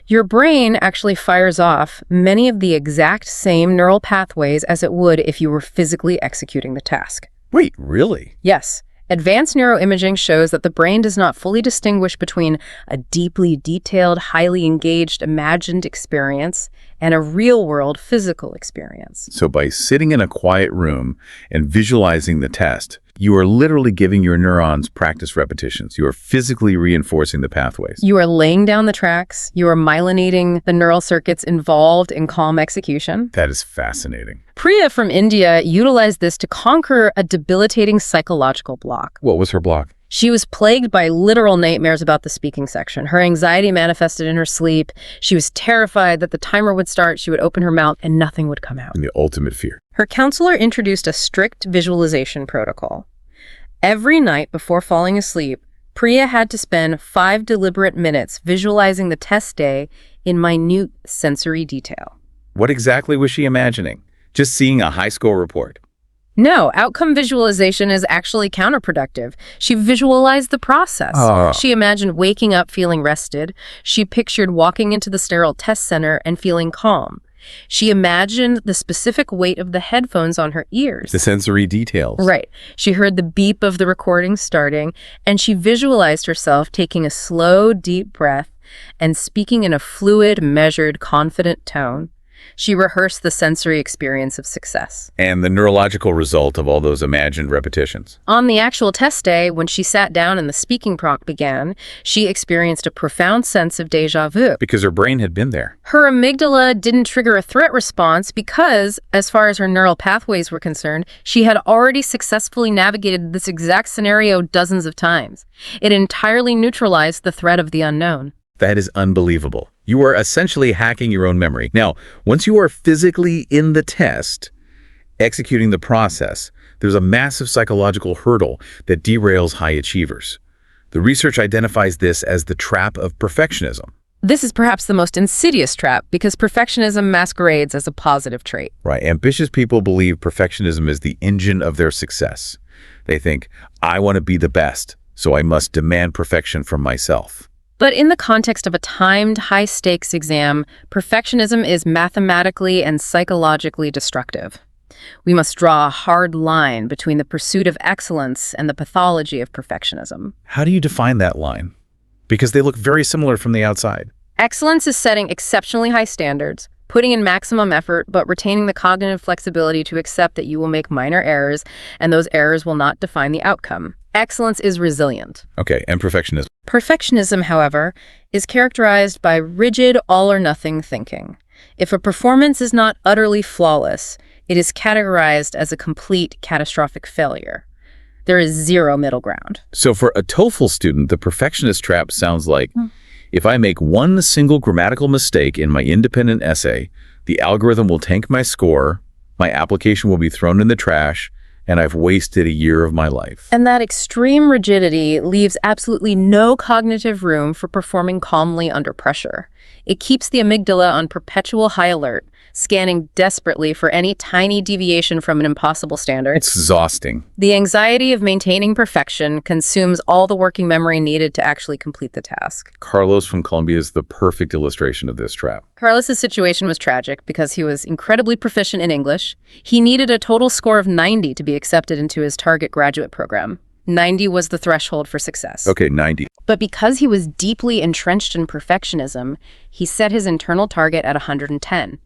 your brain actually fires off many of the exact same neural pathways as it would if you were physically executing the task. Wait, really? Yes. Advanced neuroimaging shows that the brain does not fully distinguish between a deeply detailed, highly engaged, imagined experience and a real-world physical experience. So by sitting in a quiet room and visualizing the test, you are literally giving your neurons practice repetitions. You are physically reinforcing the pathways. You are laying down the tracks. You are myelinating the neural circuits involved in calm execution. That is fascinating. Priya from India utilized this to conquer a debilitating psychological block. What was her block? She was plagued by literal nightmares about the speaking section. Her anxiety manifested in her sleep. She was terrified that the timer would start, she would open her mouth, and nothing would come out. And the ultimate fear. Her counselor introduced a strict visualization protocol. Every night before falling asleep, Priya had to spend 5 deliberate minutes visualizing the test day in minute sensory detail. What exactly was she imagining? Just seeing a high score report? No, outcome visualization is actually counterproductive. She visualized the process. She imagined waking up feeling rested. She pictured walking into the sterile test center and feeling calm. She imagined the specific weight of the headphones on her ears. The sensory details. Right. She heard the beep of the recording starting, and she visualized herself taking a slow, deep breath and speaking in a fluid, measured, confident tone. She rehearsed the sensory experience of success. And the neurological result of all those imagined repetitions. On the actual test day, when she sat down and the speaking prompt began, she experienced a profound sense of déjà vu. Because her brain had been there. Her amygdala didn't trigger a threat response because, as far as her neural pathways were concerned, she had already successfully navigated this exact scenario dozens of times. It entirely neutralized the threat of the unknown. That is unbelievable. You are essentially hacking your own memory. Now, once you are physically in the test, executing the process, there's a massive psychological hurdle that derails high achievers. The research identifies this as the trap of perfectionism. This is perhaps the most insidious trap because perfectionism masquerades as a positive trait. Right. Ambitious people believe perfectionism is the engine of their success. They think, I want to be the best, so I must demand perfection from myself. But in the context of a timed, high-stakes exam, perfectionism is mathematically and psychologically destructive. We must draw a hard line between the pursuit of excellence and the pathology of perfectionism. How do you define that line? Because they look very similar from the outside. Excellence is setting exceptionally high standards, putting in maximum effort, but retaining the cognitive flexibility to accept that you will make minor errors, and those errors will not define the outcome. Excellence is resilient. Okay, and perfectionism? Perfectionism, however, is characterized by rigid all-or-nothing thinking. If a performance is not utterly flawless, it is categorized as a complete catastrophic failure. There is zero middle ground. So for a TOEFL student, the perfectionist trap sounds like, if I make one single grammatical mistake in my independent essay, the algorithm will tank my score, my application will be thrown in the trash, and I've wasted a year of my life. And that extreme rigidity leaves absolutely no cognitive room for performing calmly under pressure. It keeps the amygdala on perpetual high alert, scanning desperately for any tiny deviation from an impossible standard. It's exhausting. The anxiety of maintaining perfection consumes all the working memory needed to actually complete the task. Carlos from Colombia is the perfect illustration of this trap. Carlos's situation was tragic because he was incredibly proficient in English. He needed a total score of 90 to be accepted into his target graduate program. 90 was the threshold for success. Okay, 90. But because he was deeply entrenched in perfectionism, he set his internal target at 110.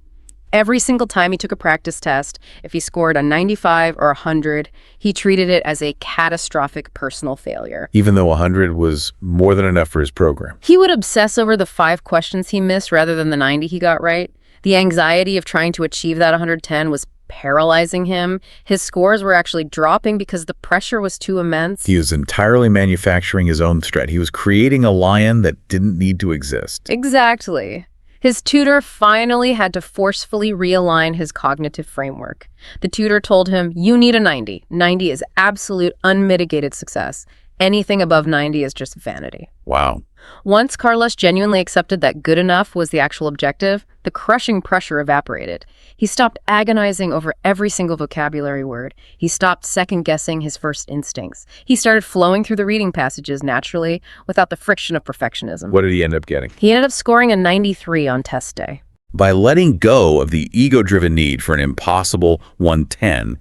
Every single time he took a practice test, if he scored a 95 or 100, he treated it as a catastrophic personal failure. Even though 100 was more than enough for his program. He would obsess over the 5 questions he missed rather than the 90 he got right. The anxiety of trying to achieve that 110 was paralyzing him. His scores were actually dropping because the pressure was too immense. He was entirely manufacturing his own threat. He was creating a lion that didn't need to exist. Exactly. His tutor finally had to forcefully realign his cognitive framework. The tutor told him, you need a 90. 90 is absolute unmitigated success. Anything above 90 is just vanity. Wow. Once Carlos genuinely accepted that good enough was the actual objective, the crushing pressure evaporated. He stopped agonizing over every single vocabulary word. He stopped second-guessing his first instincts. He started flowing through the reading passages naturally, without the friction of perfectionism. What did he end up getting? He ended up scoring a 93 on test day. By letting go of the ego-driven need for an impossible 110,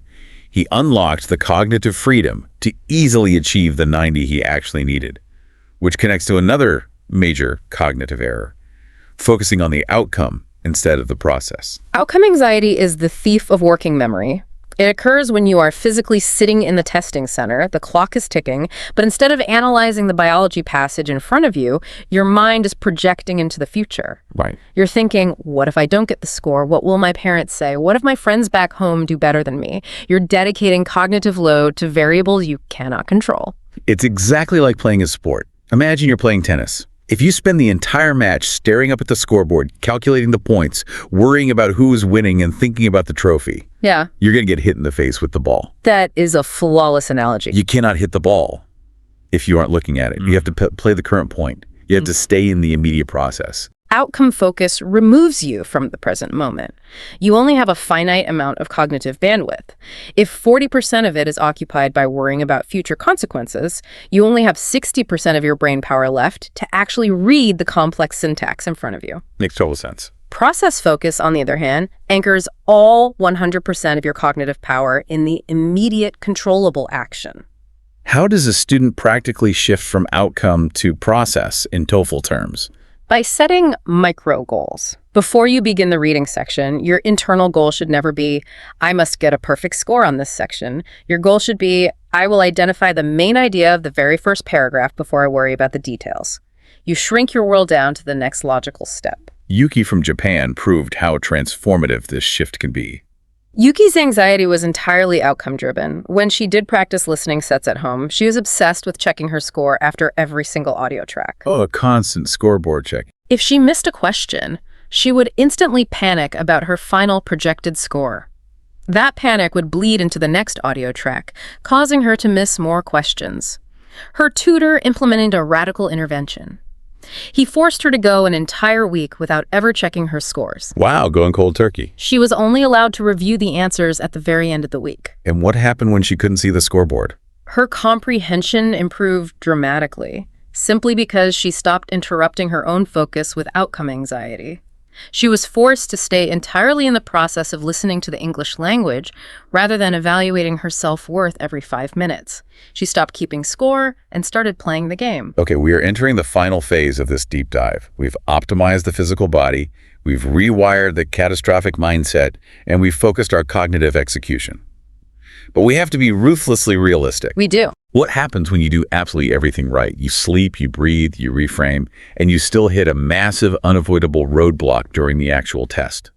he unlocked the cognitive freedom to easily achieve the 90 he actually needed, which connects to another major cognitive error, focusing on the outcome instead of the process. Outcome anxiety is the thief of working memory. It occurs when you are physically sitting in the testing center, the clock is ticking, but instead of analyzing the biology passage in front of you, your mind is projecting into the future. Right. You're thinking, what if I don't get the score? What will my parents say? What if my friends back home do better than me? You're dedicating cognitive load to variables you cannot control. It's exactly like playing a sport. Imagine you're playing tennis. If you spend the entire match staring up at the scoreboard, calculating the points, worrying about who's winning and thinking about the trophy, Yeah. you're going to get hit in the face with the ball. That is a flawless analogy. You cannot hit the ball if you aren't looking at it. You have to play the current point. You have to stay in the immediate process. Outcome focus removes you from the present moment. You only have a finite amount of cognitive bandwidth. If 40% of it is occupied by worrying about future consequences, you only have 60% of your brain power left to actually read the complex syntax in front of you. Makes total sense. Process focus, on the other hand, anchors all 100% of your cognitive power in the immediate controllable action. How does a student practically shift from outcome to process in TOEFL terms? By setting micro goals. Before you begin the reading section, your internal goal should never be, I must get a perfect score on this section. Your goal should be, I will identify the main idea of the very first paragraph before I worry about the details. You shrink your world down to the next logical step. Yuki from Japan proved how transformative this shift can be. Yuki's anxiety was entirely outcome-driven. When she did practice listening sets at home, she was obsessed with checking her score after every single audio track. Oh, a constant scoreboard check. If she missed a question, she would instantly panic about her final projected score. That panic would bleed into the next audio track, causing her to miss more questions. Her tutor implemented a radical intervention. He forced her to go an entire week without ever checking her scores. Wow, going cold turkey. She was only allowed to review the answers at the very end of the week. And what happened when she couldn't see the scoreboard? Her comprehension improved dramatically, simply because she stopped interrupting her own focus with outcome anxiety. She was forced to stay entirely in the process of listening to the English language rather than evaluating her self-worth every 5 minutes. She stopped keeping score and started playing the game. Okay, we are entering the final phase of this deep dive. We've optimized the physical body, we've rewired the catastrophic mindset, and we've focused our cognitive execution. But we have to be ruthlessly realistic. We do. What happens when you do absolutely everything right? You sleep, you breathe, you reframe, and you still hit a massive, unavoidable roadblock during the actual test.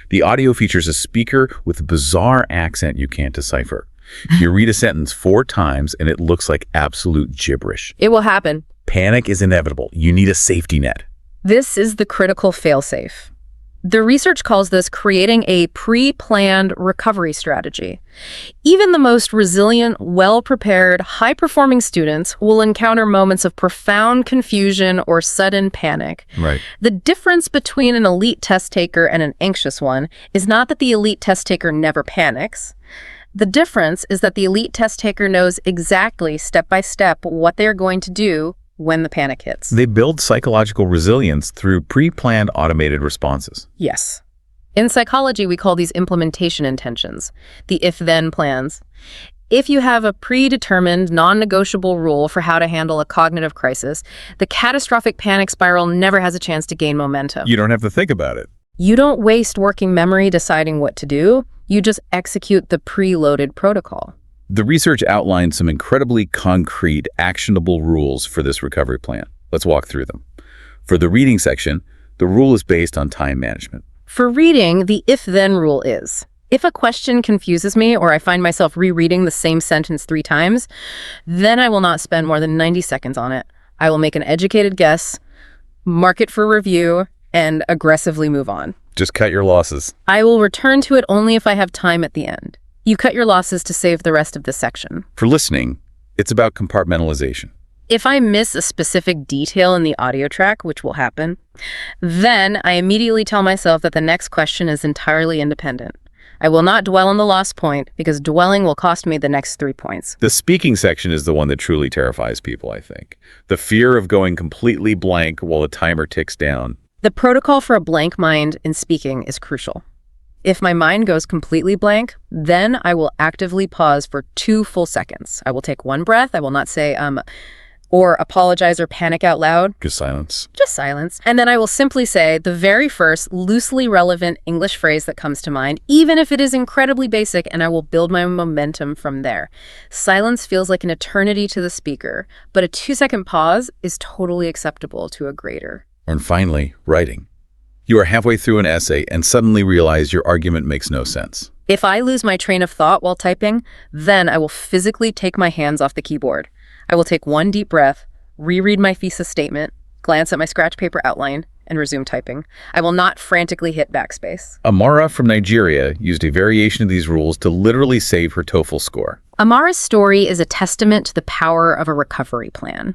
The audio features a speaker with a bizarre accent you can't decipher. You read a sentence 4 times and it looks like absolute gibberish. It will happen. Panic is inevitable. You need a safety net. This is the critical failsafe. The research calls this creating a pre-planned recovery strategy. Even the most resilient, well-prepared, high-performing students will encounter moments of profound confusion or sudden panic. Right. The difference between an elite test taker and an anxious one is not that the elite test taker never panics. The difference is that the elite test taker knows exactly, step by step, what they're going to do when the panic hits. They build psychological resilience through pre-planned automated responses. Yes. In psychology, we call these implementation intentions, the if-then plans. If you have a predetermined, non-negotiable rule for how to handle a cognitive crisis, the catastrophic panic spiral never has a chance to gain momentum. You don't have to think about it. You don't waste working memory deciding what to do. You just execute the preloaded protocol. The research outlines some incredibly concrete, actionable rules for this recovery plan. Let's walk through them. For the reading section, the rule is based on time management. For reading, the if-then rule is, if a question confuses me or I find myself rereading the same sentence 3 times, then I will not spend more than 90 seconds on it. I will make an educated guess, mark it for review, and aggressively move on. Just cut your losses. I will return to it only if I have time at the end. You cut your losses to save the rest of the section. For listening, it's about compartmentalization. If I miss a specific detail in the audio track, which will happen, then I immediately tell myself that the next question is entirely independent. I will not dwell on the lost point because dwelling will cost me the next 3 points. The speaking section is the one that truly terrifies people, I think. The fear of going completely blank while the timer ticks down. The protocol for a blank mind in speaking is crucial. If my mind goes completely blank, then I will actively pause for 2 full seconds. I will take 1 breath. I will not say, or apologize or panic out loud. Just silence. Just silence. And then I will simply say the very first loosely relevant English phrase that comes to mind, even if it is incredibly basic, and I will build my momentum from there. Silence feels like an eternity to the speaker, but a 2-second pause is totally acceptable to a grader. And finally, writing. You are halfway through an essay and suddenly realize your argument makes no sense. If I lose my train of thought while typing, then I will physically take my hands off the keyboard. I will take 1 deep breath, reread my thesis statement, glance at my scratch paper outline, and resume typing. I will not frantically hit backspace. Amara from Nigeria used a variation of these rules to literally save her TOEFL score. Amara's story is a testament to the power of a recovery plan.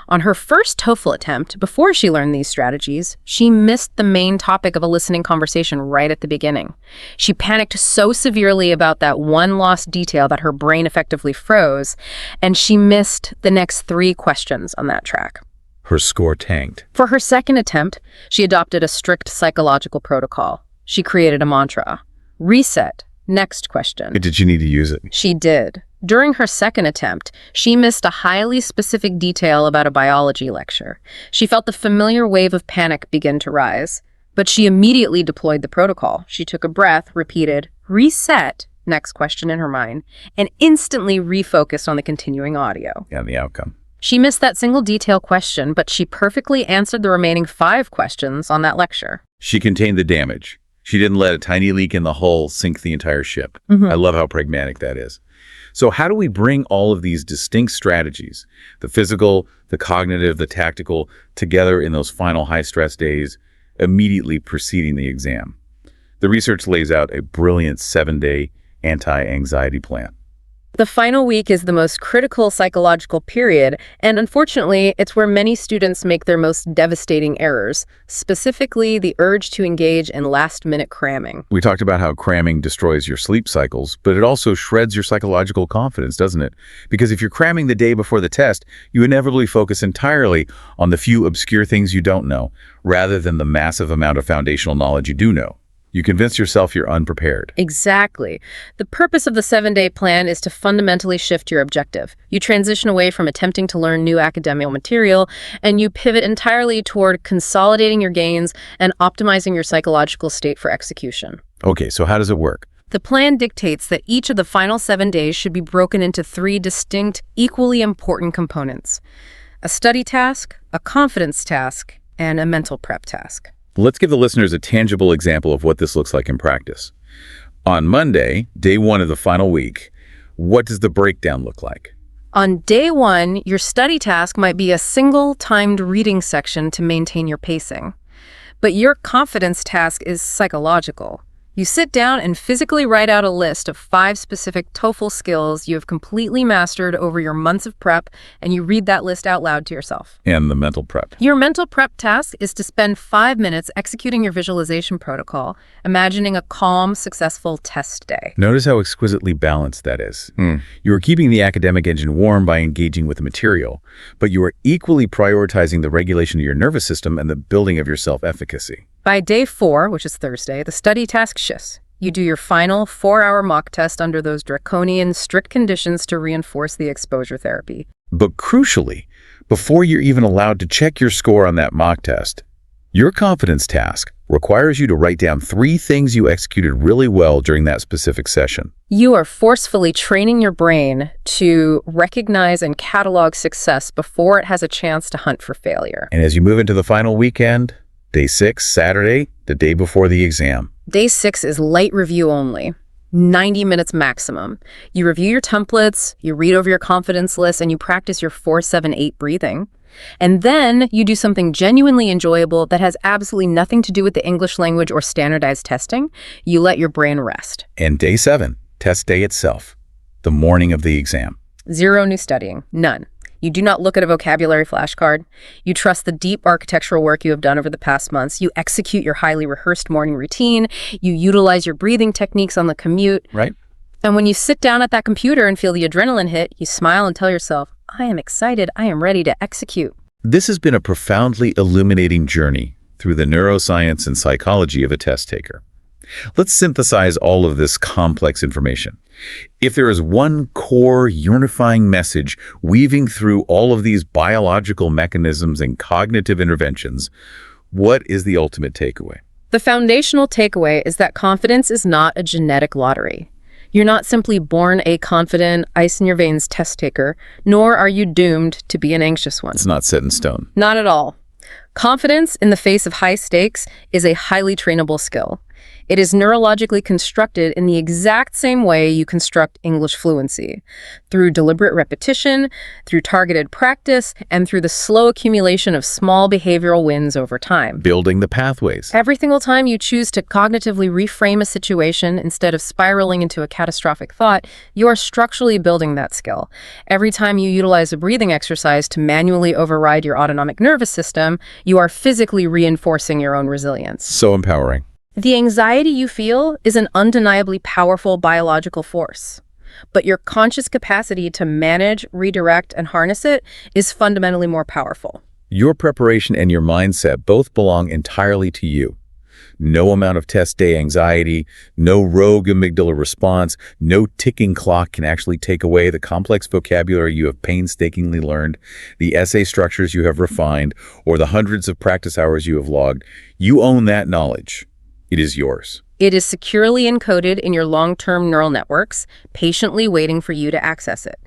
On her first TOEFL attempt, before she learned these strategies, she missed the main topic of a listening conversation right at the beginning. She panicked so severely about that one lost detail that her brain effectively froze, and she missed the next 3 questions on that track. Her score tanked. For her second attempt, she adopted a strict psychological protocol. She created a mantra. Reset. Next question. Did she need to use it? She did. During her second attempt, she missed a highly specific detail about a biology lecture. She felt the familiar wave of panic begin to rise, but she immediately deployed the protocol. She took a breath, repeated, reset, next question in her mind, and instantly refocused on the continuing audio. And the outcome. She missed that single detail question, but she perfectly answered the remaining 5 questions on that lecture. She contained the damage. She didn't let a tiny leak in the hull sink the entire ship. I love how pragmatic that is. So how do we bring all of these distinct strategies, the physical, the cognitive, the tactical, together in those final high-stress days immediately preceding the exam? The research lays out a brilliant 7-day anti-anxiety plan. The final week is the most critical psychological period, and unfortunately, it's where many students make their most devastating errors, specifically the urge to engage in last-minute cramming. We talked about how cramming destroys your sleep cycles, but it also shreds your psychological confidence, doesn't it? Because if you're cramming the day before the test, you inevitably focus entirely on the few obscure things you don't know, rather than the massive amount of foundational knowledge you do know. You convince yourself you're unprepared. Exactly. The purpose of the 7-day plan is to fundamentally shift your objective. You transition away from attempting to learn new academic material, and you pivot entirely toward consolidating your gains and optimizing your psychological state for execution. Okay, so how does it work? The plan dictates that each of the final 7 days should be broken into 3 distinct, equally important components: a study task, a confidence task, and a mental prep task. Let's give the listeners a tangible example of what this looks like in practice. On Monday, day 1 of the final week, what does the breakdown look like? On day 1, your study task might be a single timed reading section to maintain your pacing. But your confidence task is psychological. You sit down and physically write out a list of 5 specific TOEFL skills you have completely mastered over your months of prep, and you read that list out loud to yourself. And the mental prep. Your mental prep task is to spend 5 minutes executing your visualization protocol, imagining a calm, successful test day. Notice how exquisitely balanced that is. You are keeping the academic engine warm by engaging with the material, but you are equally prioritizing the regulation of your nervous system and the building of your self-efficacy. By day 4, which is Thursday, the study task shifts. You do your final 4-hour mock test under those draconian, strict conditions to reinforce the exposure therapy. But crucially, before you're even allowed to check your score on that mock test, your confidence task requires you to write down 3 things you executed really well during that specific session. You are forcefully training your brain to recognize and catalog success before it has a chance to hunt for failure. And as you move into the final weekend, day 6, Saturday, the day before the exam. Day 6 is light review only. 90 minutes maximum. You review your templates, you read over your confidence list, and you practice your 4-7-8 breathing. And then you do something genuinely enjoyable that has absolutely nothing to do with the English language or standardized testing. You let your brain rest. And day 7, test day itself, the morning of the exam. 0 new studying. None. You do not look at a vocabulary flashcard. You trust the deep architectural work you have done over the past months. You execute your highly rehearsed morning routine. You utilize your breathing techniques on the commute. Right. And when you sit down at that computer and feel the adrenaline hit, you smile and tell yourself, I am excited. I am ready to execute. This has been a profoundly illuminating journey through the neuroscience and psychology of a test taker. Let's synthesize all of this complex information. If there is one core unifying message weaving through all of these biological mechanisms and cognitive interventions, what is the ultimate takeaway? The foundational takeaway is that confidence is not a genetic lottery. You're not simply born a confident, ice-in-your-veins test taker, nor are you doomed to be an anxious one. It's not set in stone. Not at all. Confidence in the face of high stakes is a highly trainable skill. It is neurologically constructed in the exact same way you construct English fluency, through deliberate repetition, through targeted practice, and through the slow accumulation of small behavioral wins over time. Building the pathways. Every single time you choose to cognitively reframe a situation instead of spiraling into a catastrophic thought, you are structurally building that skill. Every time you utilize a breathing exercise to manually override your autonomic nervous system, you are physically reinforcing your own resilience. So empowering. The anxiety you feel is an undeniably powerful biological force, but your conscious capacity to manage, redirect, and harness it is fundamentally more powerful. Your preparation and your mindset both belong entirely to you. No amount of test day anxiety, no rogue amygdala response, no ticking clock can actually take away the complex vocabulary you have painstakingly learned, the essay structures you have refined, or the hundreds of practice hours you have logged. You own that knowledge. It is yours. It is securely encoded in your long-term neural networks, patiently waiting for you to access it.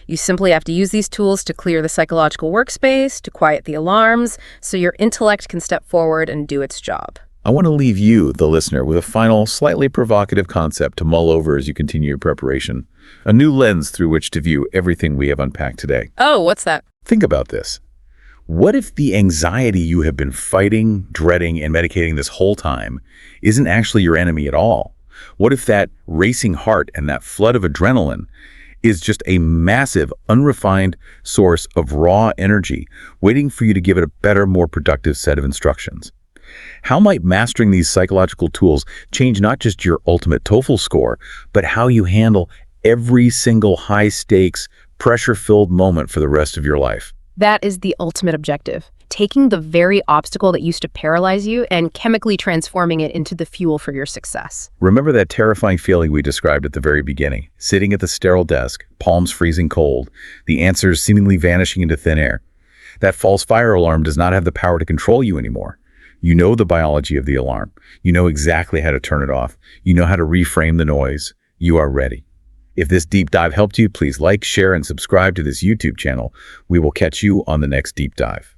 You simply have to use these tools to clear the psychological workspace, to quiet the alarms, so your intellect can step forward and do its job. I want to leave you, the listener, with a final, slightly provocative concept to mull over as you continue your preparation. A new lens through which to view everything we have unpacked today. Oh, what's that? Think about this. What if the anxiety you have been fighting, dreading, and medicating this whole time isn't actually your enemy at all? What if that racing heart and that flood of adrenaline is just a massive, unrefined source of raw energy waiting for you to give it a better, more productive set of instructions? How might mastering these psychological tools change not just your ultimate TOEFL score, but how you handle every single high-stakes, pressure-filled moment for the rest of your life? That is the ultimate objective. Taking the very obstacle that used to paralyze you and chemically transforming it into the fuel for your success. Remember that terrifying feeling we described at the very beginning? Sitting at the sterile desk, palms freezing cold, the answers seemingly vanishing into thin air. That false fire alarm does not have the power to control you anymore. You know the biology of the alarm. You know exactly how to turn it off. You know how to reframe the noise. You are ready. If this deep dive helped you, please like, share, and subscribe to this YouTube channel. We will catch you on the next deep dive.